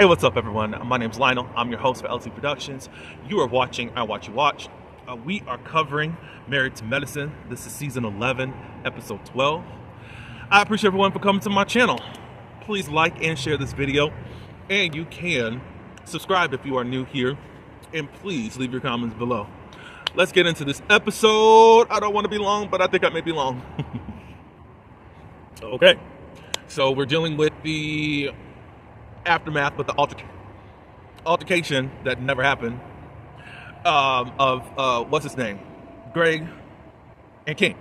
Hey, what's up, everyone? My name's Lionel. I'm your host for LT Productions. You are watching I Watch You Watch. We are covering Married to Medicine. This is season 11, episode 12. I appreciate everyone for coming to my channel. Please like and share this video, and you can subscribe if you are new here, and please leave your comments below. Let's get into this episode. I don't want to be long, but I think I may be long. Okay, so we're dealing with the aftermath, but the altercation that never happened of what's his name, Greg and King.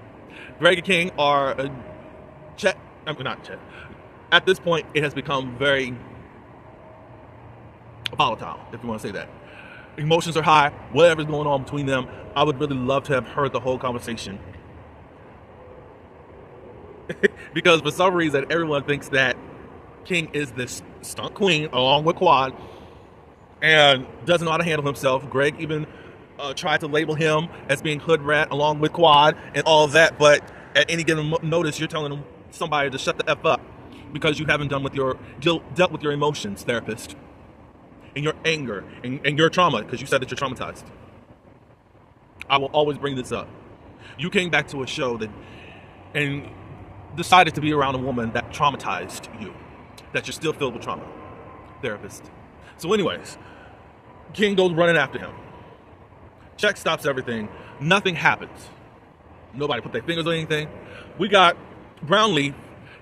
Greg and King are not Chet. At this point, it has become very volatile, if you want to say that. Emotions are high. Whatever's going on between them, I would really love to have heard the whole conversation. Because for some reason, everyone thinks that King is this stunt queen along with Quad and doesn't know how to handle himself. Greg even tried to label him as being hood rat along with Quad and all of that, but at any given notice, you're telling somebody to shut the F up because you haven't dealt with your emotions, therapist, and your anger and your trauma, because you said that you're traumatized. I will always bring this up. You came back to a show and decided to be around a woman that traumatized you, that you're still filled with trauma, therapist. So anyways, King goes running after him. Check stops everything. Nothing happens. Nobody put their fingers on anything. We got Brownlee.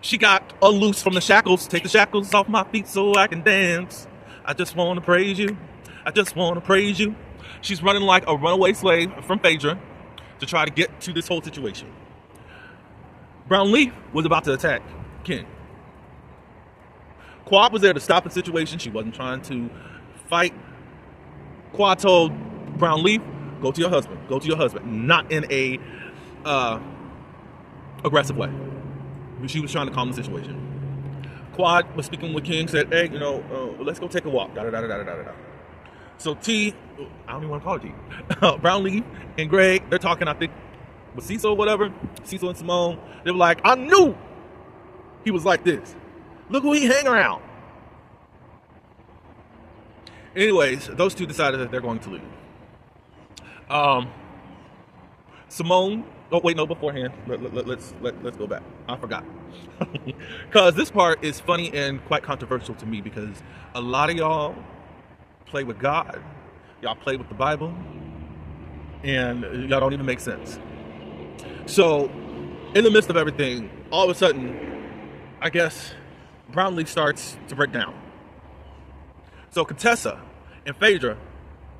She got unloosed from the shackles. Take the shackles off my feet so I can dance. I just want to praise you. I just want to praise you. She's running like a runaway slave from Phaedra to try to get to this whole situation. Brownlee was about to attack King. Quad was there to stop the situation. She wasn't trying to fight. Quad told Brownlee, go to your husband. Go to your husband. Not in a aggressive way. She was trying to calm the situation. Quad was speaking with King, said, hey, let's go take a walk. So T, I don't even want to call her T. Brownlee and Greg, they're talking, I think, with Cecil or whatever. Cecil and Simone. They were like, I knew he was like this. Look who he hang around. Anyways, those two decided that they're going to leave. Simone. Oh wait, no. Beforehand, let's go back. I forgot. Because this part is funny and quite controversial to me because a lot of y'all play with God, y'all play with the Bible, and y'all don't even make sense. So, in the midst of everything, all of a sudden, I guess Brownlee starts to break down. So Contessa and Phaedra,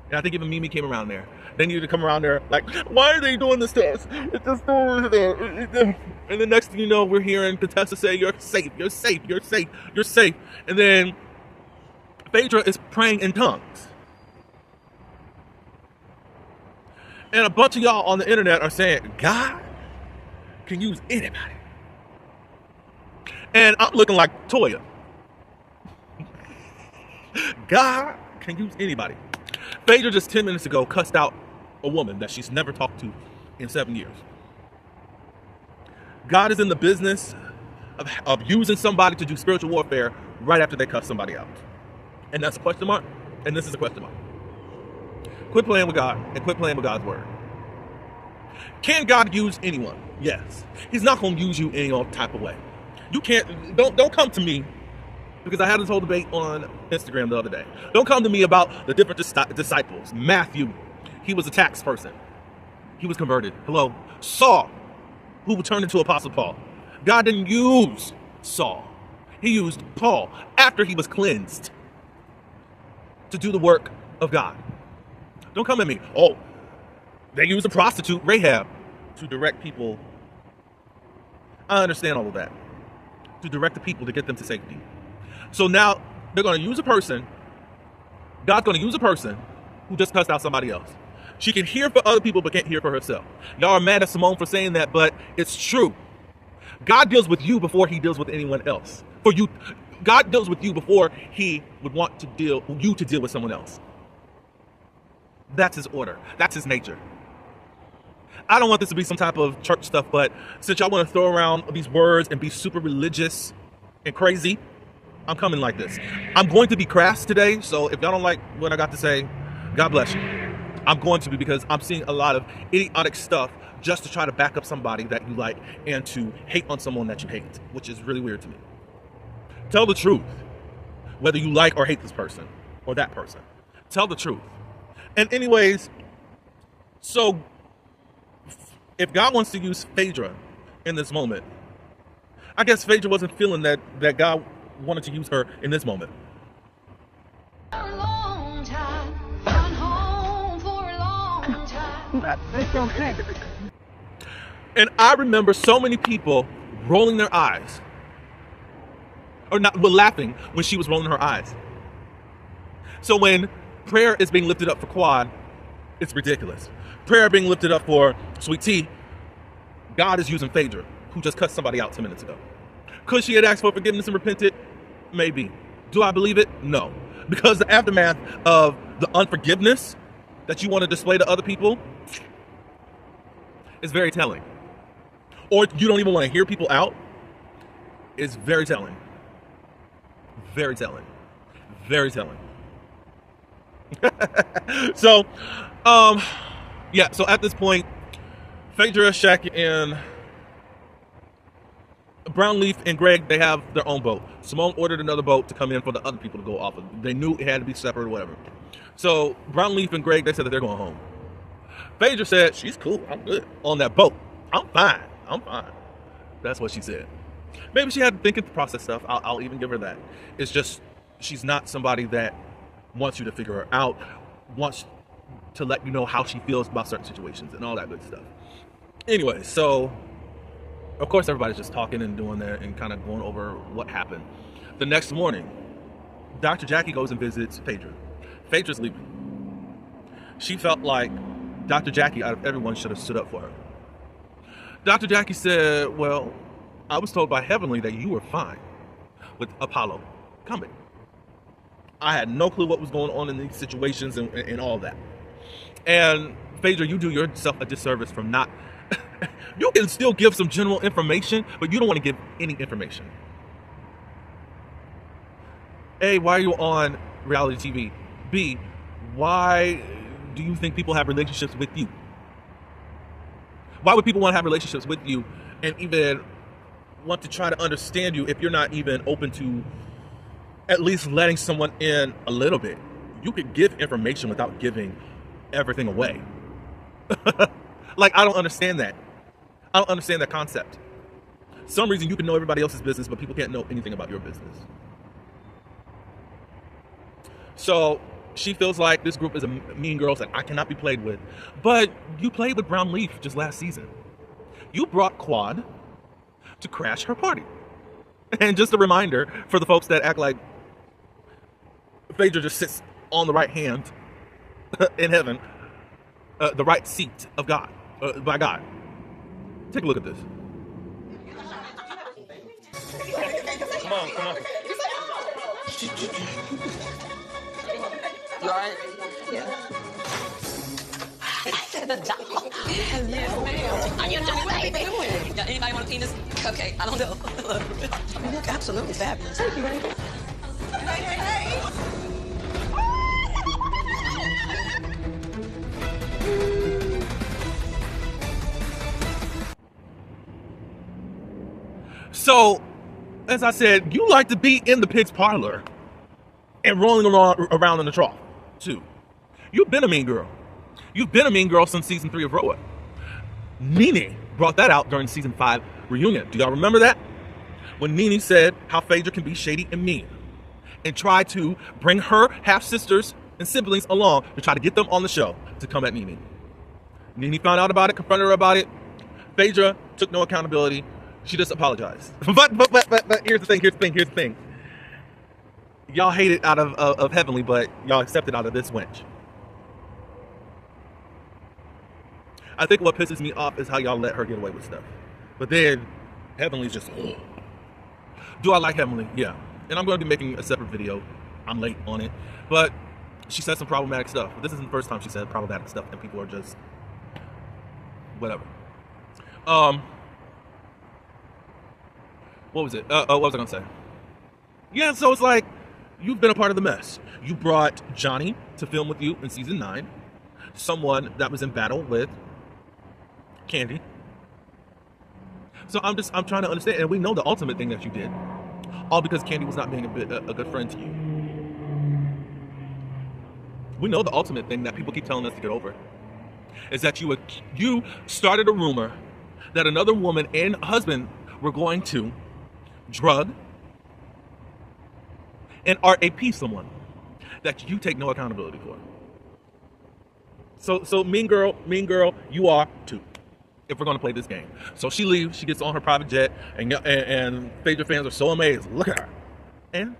and I think even Mimi came around there. They needed to come around there like, why are they doing this to us? It's just doing. And the next thing you know, we're hearing Contessa say, you're safe, you're safe, you're safe, you're safe. And then Phaedra is praying in tongues. And a bunch of y'all on the internet are saying, God can use anybody. And I'm looking like Toya. God can use anybody. Phaedra just 10 minutes ago cussed out a woman that she's never talked to in 7 years. God is in the business of using somebody to do spiritual warfare right after they cuss somebody out. And that's a question mark, and this is a question mark. Quit playing with God and quit playing with God's word. Can God use anyone? Yes. He's not going to use you any old type of way. You can't, don't come to me, because I had this whole debate on Instagram the other day. Don't come to me about the different disciples. Matthew, he was a tax person. He was converted. Hello. Saul, who turned into Apostle Paul. God didn't use Saul. He used Paul after he was cleansed to do the work of God. Don't come at me. Oh, they used a prostitute, Rahab, to direct people. I understand all of that. To direct the people to get them to safety. So now they're going to use a person. God's going to use a person who just cussed out somebody else. She can hear for other people but can't hear for herself. Y'all are mad at Simone for saying that, but it's true. God deals with you before he deals with anyone else. For you, God deals with you before he would want you to deal with someone else. That's his order. That's his nature. I don't want this to be some type of church stuff, but since y'all want to throw around these words and be super religious and crazy, I'm coming like this. I'm going to be crass today, so if y'all don't like what I got to say, God bless you. I'm going to be, because I'm seeing a lot of idiotic stuff just to try to back up somebody that you like and to hate on someone that you hate, which is really weird to me. Tell the truth, whether you like or hate this person or that person. Tell the truth. And anyways, so if God wants to use Phaedra in this moment, I guess Phaedra wasn't feeling that God wanted to use her in this moment. A long time, gone home for a long time. And I remember so many people rolling their eyes, or not, well, laughing when she was rolling her eyes. So when prayer is being lifted up for Quad, it's ridiculous. Prayer being lifted up for Sweet Tea, God is using Phaedra, who just cut somebody out 10 minutes ago. Could she have asked for forgiveness and repented? Maybe. Do I believe it? No. Because the aftermath of the unforgiveness that you want to display to other people is very telling. Or you don't even want to hear people out is very telling. Very telling. Very telling. So, yeah, so at this point, Phaedra, Shaq, and Brownleaf and Greg, they have their own boat. Simone ordered another boat to come in for the other people to go off of. They knew it had to be separate or whatever. So Brownleaf and Greg, they said that they're going home. Phaedra said, she's cool, I'm good on that boat. I'm fine. That's what she said. Maybe she had to think and process stuff. I'll even give her that. It's just, she's not somebody that wants you to figure her out, wants to let you know how she feels about certain situations and all that good stuff. Anyway, so of course everybody's just talking and doing that and kind of going over what happened. The next morning, Dr. Jackie goes and visits Phaedra. Phaedra's leaving. She felt like Dr. Jackie, out of everyone, should have stood up for her. Dr. Jackie said, well, I was told by Heavenly that you were fine with Apollo coming. I had no clue what was going on in these situations and all that. And Phaedra, you do yourself a disservice from not... You can still give some general information, but you don't want to give any information. A, why are you on reality TV? B, why do you think people have relationships with you? Why would people want to have relationships with you and even want to try to understand you if you're not even open to at least letting someone in a little bit? You could give information without giving everything away. Like, I don't understand that. I don't understand that concept. Some reason you can know everybody else's business, but people can't know anything about your business. So she feels like this group is a mean girls that I cannot be played with. But you played with Brownleaf just last season. You brought Quad to crash her party. And just a reminder for the folks that act like Phaedra just sits on the right hand in heaven, the right seat of God, by God. Take a look at this. Come on. You alright? Yeah. Yes, ma'am. How you doing, baby? Got anybody want a penis? Okay, I don't know. You look absolutely fabulous. Thank you, baby. Hey. So, as I said, you like to be in the pig's parlor and rolling around in the trough, too. You've been a mean girl. You've been a mean girl since season 3 of Roa. Nene brought that out during season 5 reunion. Do y'all remember that? When Nene said how Phaedra can be shady and mean and tried to bring her half-sisters and siblings along to try to get them on the show to come at Nene. Nene found out about it, confronted her about it. Phaedra took no accountability. She just apologized. But here's the thing. Y'all hate it out of Heavenly, but y'all accept it out of this wench. I think what pisses me off is how y'all let her get away with stuff. But then Heavenly's just, oh. Do I like Heavenly? Yeah. And I'm going to be making a separate video. I'm late on it. But she said some problematic stuff. This isn't the first time she said problematic stuff and people are just whatever. What was it? What was I going to say? Yeah, so it's like you've been a part of the mess. You brought Johnny to film with you in season 9, someone that was in battle with Candy. So I'm trying to understand, and we know the ultimate thing that you did, all because Candy was not being a good friend to you. We know the ultimate thing that people keep telling us to get over is that you started a rumor that another woman and husband were going to drug and RAP someone that you take no accountability for. So mean girl, you are too, if we're going to play this game. So she leaves, she gets on her private jet, and Phaedra fans are so amazed. Look at her. And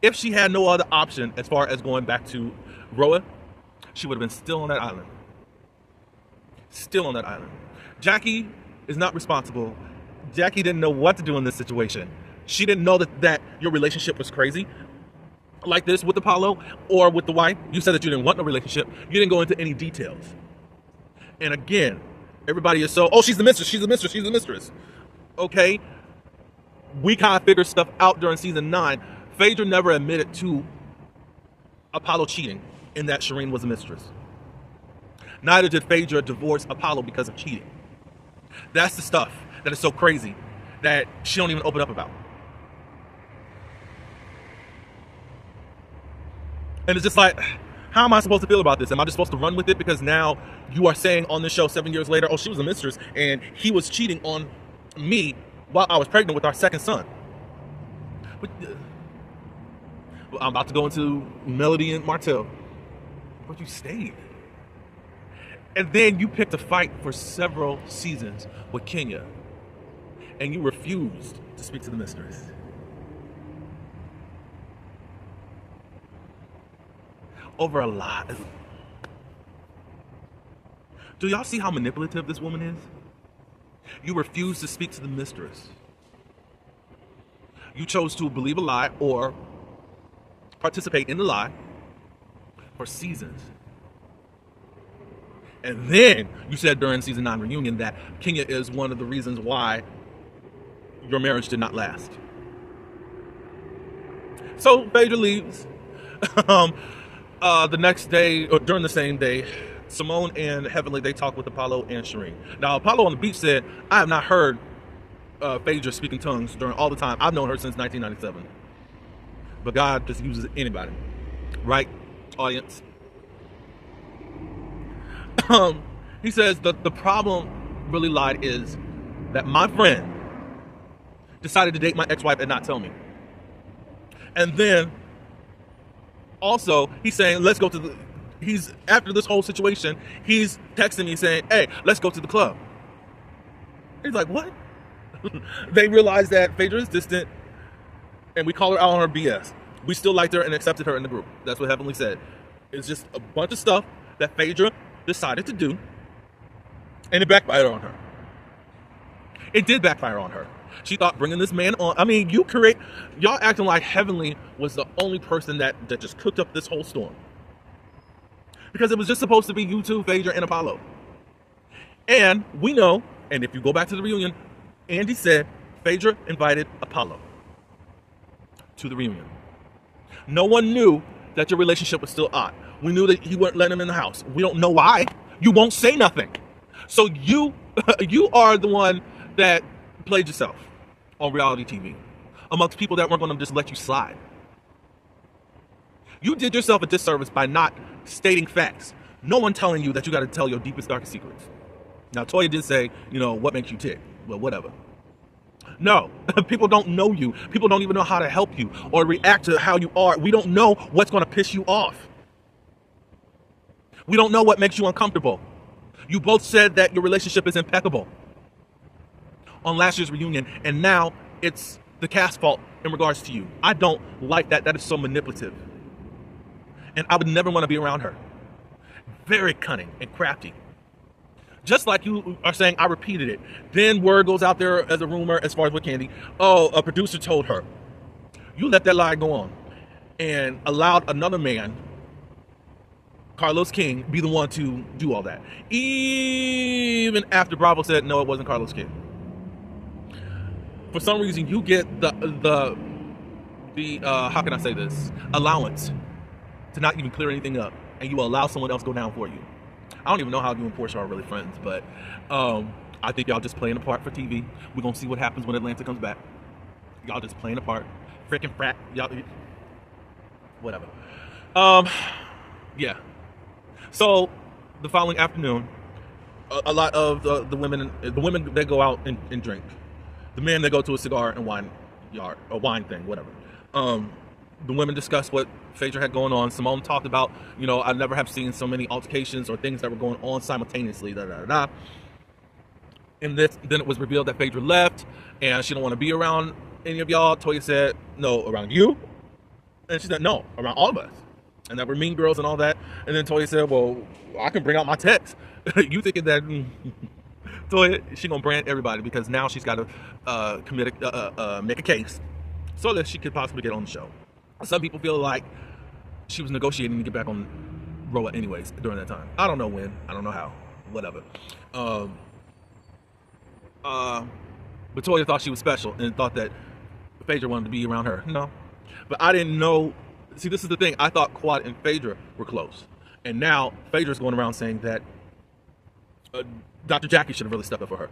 if she had no other option as far as going back to Roa, she would have been still on that island. Still on that island. Jackie is not responsible. Jackie didn't know what to do in this situation. She didn't know that your relationship was crazy like this with Apollo or with the wife. You said that you didn't want no relationship. You didn't go into any details. And again, everybody is so, oh, she's the mistress. Okay. We kind of figured stuff out during season 9. Phaedra never admitted to Apollo cheating and that Shireen was a mistress. Neither did Phaedra divorce Apollo because of cheating. That's the stuff that is so crazy that she don't even open up about. And it's just like, how am I supposed to feel about this? Am I just supposed to run with it because now you are saying on this show 7 years later, oh, she was a mistress and he was cheating on me while I was pregnant with our second son? But, I'm about to go into Melody and Martell. But you stayed. And then you picked a fight for several seasons with Kenya. And you refused to speak to the mistress. Over a lot. Do y'all see how manipulative this woman is? You refused to speak to the mistress. You chose to believe a lie or participate in the lie for seasons. And then you said during season 9 reunion that Kenya is one of the reasons why your marriage did not last. So Phaedra leaves. The next day, or during the same day, Simone and Heavenly, they talk with Apollo and Shireen. Now, Apollo on the beach said, I have not heard Phaedra speak in tongues during all the time. I've known her since 1997. But God just uses anybody. Right, audience? He says the problem really lied is that my friend decided to date my ex-wife and not tell me. And then also, he's saying, let's go to the, he's, after this whole situation, he's texting me saying, hey, let's go to the club. He's like, what? They realized that Phaedra is distant and we call her out on her BS. We still liked her and accepted her in the group. That's what Heavenly said. It's just a bunch of stuff that Phaedra decided to do and it backfired on her. It did backfire on her. She thought bringing this man on, I mean, y'all acting like Heavenly was the only person that just cooked up this whole storm. Because it was just supposed to be you two, Phaedra and Apollo. And we know, and if you go back to the reunion, Andy said Phaedra invited Apollo to the reunion. No one knew that your relationship was still odd. We knew that you weren't letting him in the house. We don't know why. You won't say nothing. So you are the one that played yourself on reality TV amongst people that weren't going to just let you slide. You did yourself a disservice by not stating facts. No one telling you that you got to tell your deepest, darkest secrets. Now, Toya did say, what makes you tick? Well, whatever. No, people don't know you. People don't even know how to help you or react to how you are. We don't know what's going to piss you off. We don't know what makes you uncomfortable. You both said that your relationship is impeccable on last year's reunion, and now it's the cast's fault in regards to you. I don't like that. That is so manipulative. And I would never want to be around her. Very cunning and crafty. Just like you are saying, I repeated it. Then word goes out there as a rumor as far as with Candy. Oh, a producer told her. You let that lie go on and allowed another man, Carlos King, be the one to do all that. Even after Bravo said, no, it wasn't Carlos King. For some reason, you get the the how can I say this, allowance to not even clear anything up, and you allow someone else go down for you. I don't even know how you and Portia are really friends, but I think y'all just playing a part for TV. We're gonna see what happens when Atlanta comes back. Y'all just playing a part. Freaking frat. Y'all, whatever. Yeah. So the following afternoon, a lot of the women they go out and drink. The men they go to a cigar and wine yard, a wine thing, whatever. The women discussed what Phaedra had going on. Simone talked about, I never have seen so many altercations or things that were going on simultaneously. And then it was revealed that Phaedra left and she don't want to be around any of y'all. Toya said, no, around you. And she said, no, around all of us. And that we're mean girls and all that. And then Toya said, well, I can bring out my text. You thinking that Toya, she gonna brand everybody because now she's got to make a case so that she could possibly get on the show. Some people feel like she was negotiating to get back on Roa anyways during that time. I don't know when. I don't know how. Whatever. But Toya thought she was special and thought that Phaedra wanted to be around her. No. But I didn't know. See, this is the thing. I thought Quad and Phaedra were close. And now Phaedra's going around saying that Dr. Jackie should have really stepped up for her.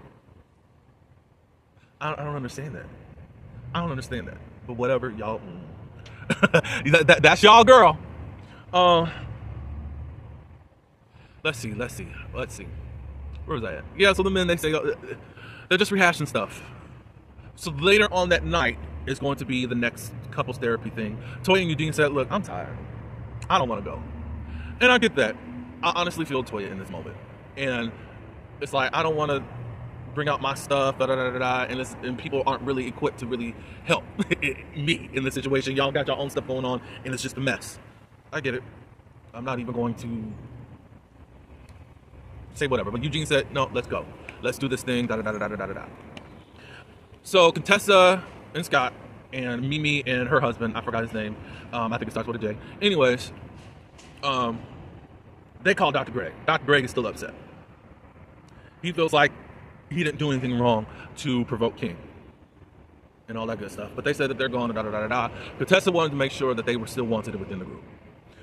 I don't understand that. I don't understand that. But whatever, y'all. That's y'all girl. Let's see. Where was I at? Yeah, so the men, they say, they're just rehashing stuff. So later on that night is going to be the next couples therapy thing. Toya and Eugene said, look, I'm tired. I don't want to go. And I get that. I honestly feel Toya in this moment. And it's like, I don't want to bring out my stuff, and people aren't really equipped to really help me in this situation. Y'all got your own stuff going on, and it's just a mess. I get it. I'm not even going to say whatever. But Eugene said, no, let's go. Let's do this thing, So Contessa and Scott and Mimi and her husband, I forgot his name. I think it starts with a J. Anyways, they call Dr. Greg. Dr. Greg is still upset. He feels like he didn't do anything wrong to provoke King and all that good stuff. But they said that they're going Contessa wanted to make sure that they were still wanted within the group.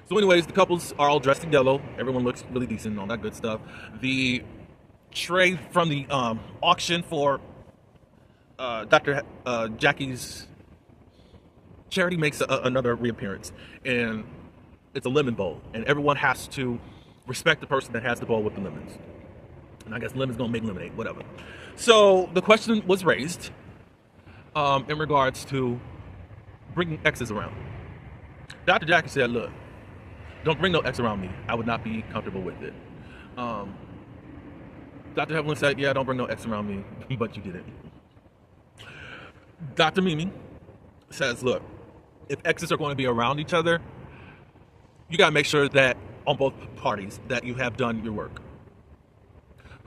So anyways, the couples are all dressed in yellow. Everyone looks really decent and all that good stuff. The tray from the auction for Dr. Jackie's charity makes another reappearance. And it's a lemon bowl. And everyone has to respect the person that has the bowl with the lemons. And I guess lemon's gonna make lemonade, whatever. So the question was raised in regards to bringing exes around. Dr. Jackie said, look, don't bring no ex around me. I would not be comfortable with it. Dr. Evelyn said, yeah, don't bring no ex around me, but you didn't. Dr. Mimi says, look, if exes are going to be around each other, you gotta make sure that on both parties that you have done your work.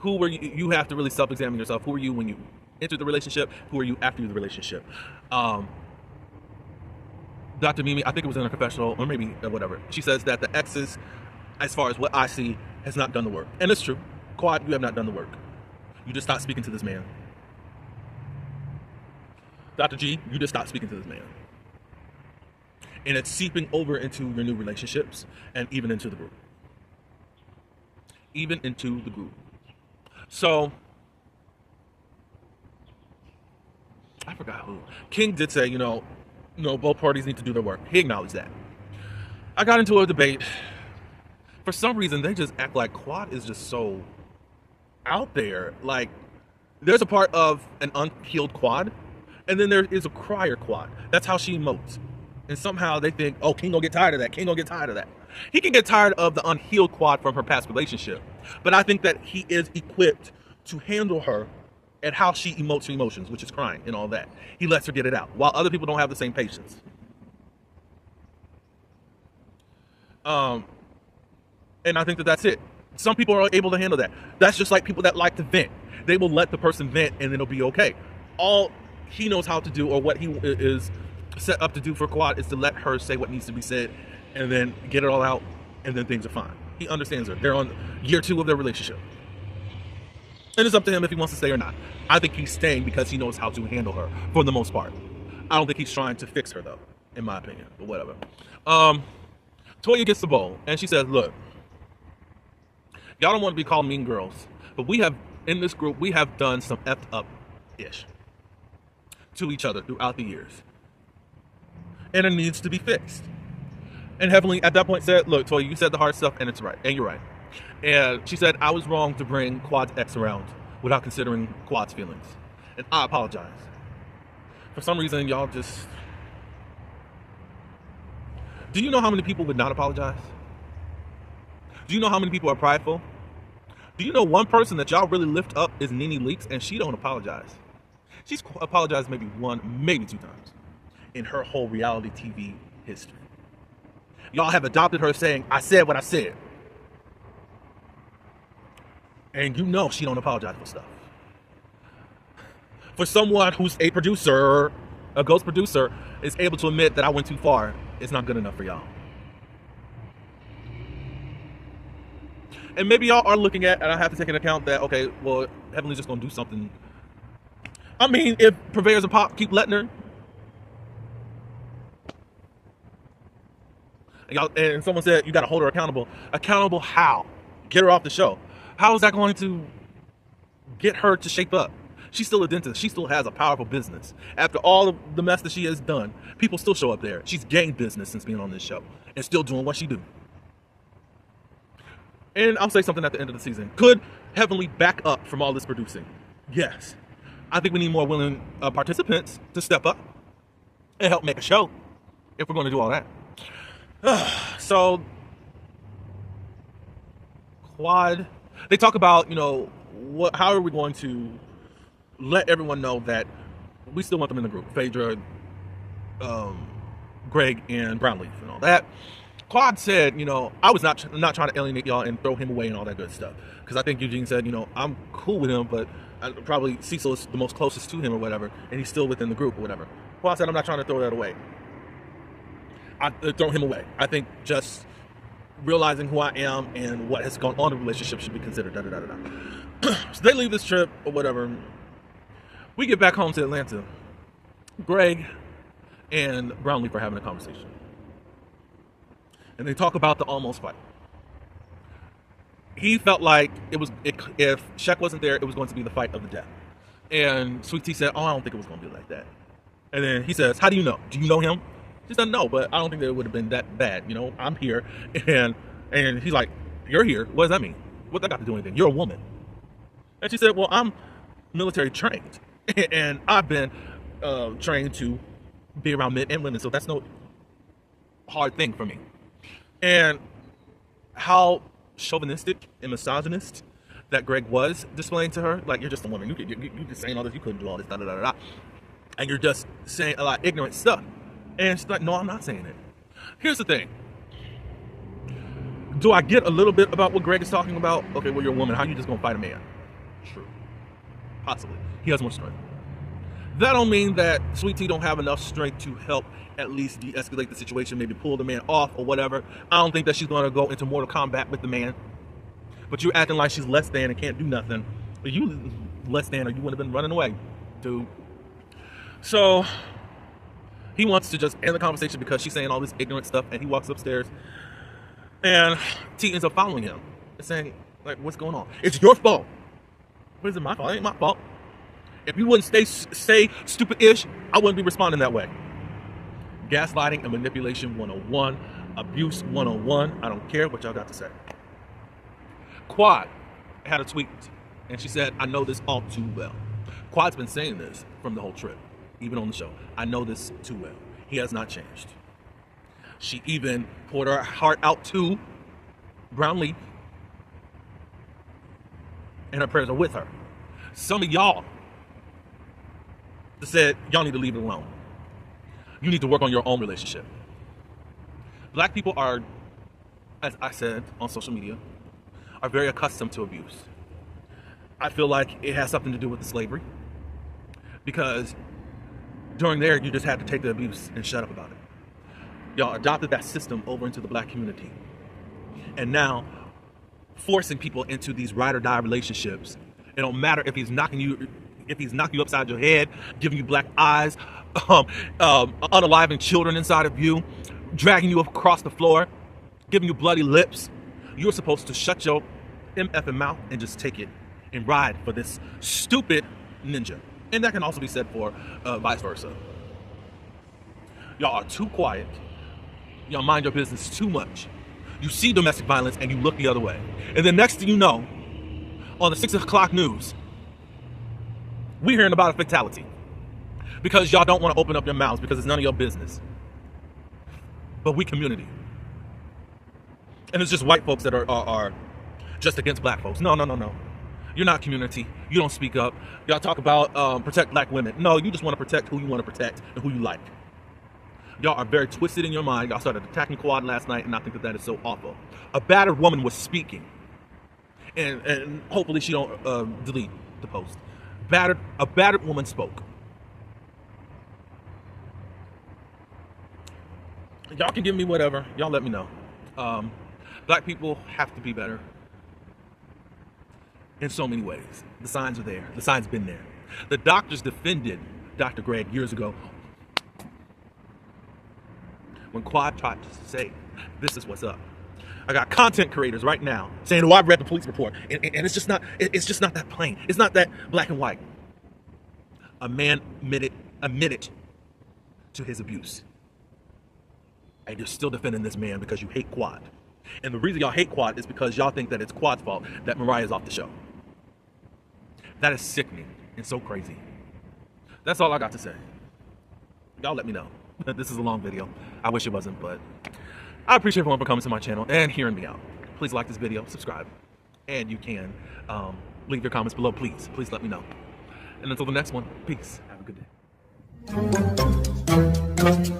Who were you? You have to really self-examine yourself. Who were you when you entered the relationship? Who are you after the relationship? Dr. Mimi, I think it was in a confessional, or maybe whatever. She says that the exes, as far as what I see, has not done the work. And it's true. Quad, you have not done the work. You just stopped speaking to this man. Dr. G, you just stopped speaking to this man. And it's seeping over into your new relationships and even into the group. Even into the group. So, I forgot who. King did say, both parties need to do their work. He acknowledged that. I got into a debate. For some reason, they just act like Quad is just so out there. Like, there's a part of an unhealed Quad, and then there is a crier Quad. That's how she emotes. And somehow they think, oh, King gonna get tired of that. King gonna get tired of that. He can get tired of the unhealed Quad from her past relationship. But I think that he is equipped to handle her at how she emotes her emotions, which is crying and all that. He lets her get it out, while other people don't have the same patience. And I think that that's it. Some people are able to handle that. That's just like people that like to vent. They will let the person vent and it'll be okay. All he knows how to do, or what he is set up to do for Quad, is to let her say what needs to be said and then get it all out, and then things are fine. He understands her. They're on year 2 of their relationship. And it's up to him if he wants to stay or not. I think he's staying because he knows how to handle her for the most part. I don't think he's trying to fix her, though. in my opinion, but whatever. Toya gets the bowl, and she says, look, y'all don't want to be called mean girls, but we have, in this group, we have done some effed up-ish to each other throughout the years. And it needs to be fixed. And Heavenly, at that point, said, look, Toya, you said the hard stuff, and it's right, and you're right. And she said, I was wrong to bring Quad's ex around without considering Quad's feelings. And I apologize. For some reason, y'all just... Do you know how many people would not apologize? Do you know how many people are prideful? Do you know one person that y'all really lift up is Nene Leakes, and she don't apologize? She's apologized maybe one, maybe two times in her whole reality TV history. Y'all have adopted her saying, I said what I said. And you know she don't apologize for stuff. For someone who's a producer, a ghost producer, is able to admit that I went too far, it's not good enough for y'all. And maybe y'all are looking at, and I have to take into account that, okay, well, Heavenly's just going to do something. I mean, if Purveyors and Pop keep letting her, and someone said, you got to hold her accountable. Accountable how? Get her off the show. How is that going to get her to shape up? She's still a dentist. She still has a powerful business. After all of the mess that she has done, people still show up there. She's gained business since being on this show and still doing what she do. And I'll say something at the end of the season. Could Heavenly back up from all this producing? Yes. I think we need more willing participants to step up and help make a show if we're going to do all that. So, Quad, they talk about, how are we going to let everyone know that we still want them in the group. Phaedra, Greg, and Brownleaf and all that. Quad said, I was not trying to alienate y'all and throw him away and all that good stuff. Because I think Eugene said, I'm cool with him, but probably Cecil is the most closest to him or whatever, and he's still within the group or whatever. Quad said, I'm not trying to throw that away. I throw him away. I think just realizing who I am and what has gone on in the relationship should be considered. So they leave this trip or whatever. We get back home to Atlanta. Greg and Brownleaf are having a conversation. And they talk about the almost fight. He felt like if Shaq wasn't there, it was going to be the fight of the death. And Sweet Tea said, I don't think it was going to be like that. And then he says, how do you know? Do you know him? She said, no, but I don't think that it would have been that bad. I'm here. And he's like, you're here? What does that mean? What that got to do with anything? You're a woman. And she said, well, I'm military trained. And I've been trained to be around men and women. So that's no hard thing for me. And how chauvinistic and misogynist that Greg was displaying to her. Like, you're just a woman. You're just saying all this. You couldn't do all this. And you're just saying a lot of ignorant stuff. And she's like, no, I'm not saying it. Here's the thing. Do I get a little bit about what Greg is talking about? Okay, well, you're a woman. How are you just going to fight a man? True. Possibly. He has more strength. That don't mean that Sweet Tea don't have enough strength to help at least de-escalate the situation, maybe pull the man off or whatever. I don't think that she's going to go into mortal combat with the man. But you're acting like she's less than and can't do nothing. But you less than or you would have been running away, dude. So he wants to just end the conversation because she's saying all this ignorant stuff, and he walks upstairs. And T ends up following him and saying, like, what's going on? It's your fault. What is it my fault? It ain't my fault. If you wouldn't say stupid-ish, I wouldn't be responding that way. Gaslighting and manipulation 101. Abuse 101. I don't care what y'all got to say. Quad had a tweet, and she said, I know this all too well. Quad's been saying this from the whole trip, even on the show. I know this too well. He has not changed. She even poured her heart out to Brownleaf, and her prayers are with her. Some of y'all said, y'all need to leave it alone. You need to work on your own relationship. Black people are, as I said on social media, are very accustomed to abuse. I feel like it has something to do with the slavery, because during there, you just had to take the abuse and shut up about it. Y'all adopted that system over into the black community. And now, forcing people into these ride or die relationships. It don't matter if he's knocking you upside your head, giving you black eyes, unaliving children inside of you, dragging you across the floor, giving you bloody lips. You're supposed to shut your MFing mouth and just take it and ride for this stupid ninja. And that can also be said for vice versa. Y'all are too quiet. Y'all mind your business too much. You see domestic violence and you look the other way. And then next thing you know, on the 6 o'clock news, we're hearing about a fatality. Because y'all don't want to open up your mouths because it's none of your business. But we community. And it's just white folks that are just against black folks. No. You're not community. You don't speak up. Y'all talk about protect black women. No, you just want to protect who you want to protect and who you like. Y'all are very twisted in your mind. Y'all started attacking Quad last night, and I think that is so awful. A battered woman was speaking. And hopefully she don't delete the post. A battered woman spoke. Y'all can give me whatever. Y'all let me know. Black people have to be better in so many ways. The signs are there. The signs been there. The doctors defended Dr. Greg years ago when Quad tried to say, this is what's up. I got content creators right now saying, oh, I've read the police report. And it's just not that plain. It's not that black and white. A man admitted to his abuse. And you're still defending this man because you hate Quad. And the reason y'all hate Quad is because y'all think that it's Quad's fault that Mariah's off the show. That is sickening and so crazy. That's all I got to say. Y'all let me know. This is a long video. I wish it wasn't, but I appreciate everyone for coming to my channel and hearing me out. Please like this video, subscribe, and you can leave your comments below. Please let me know. And until the next one, peace. Have a good day.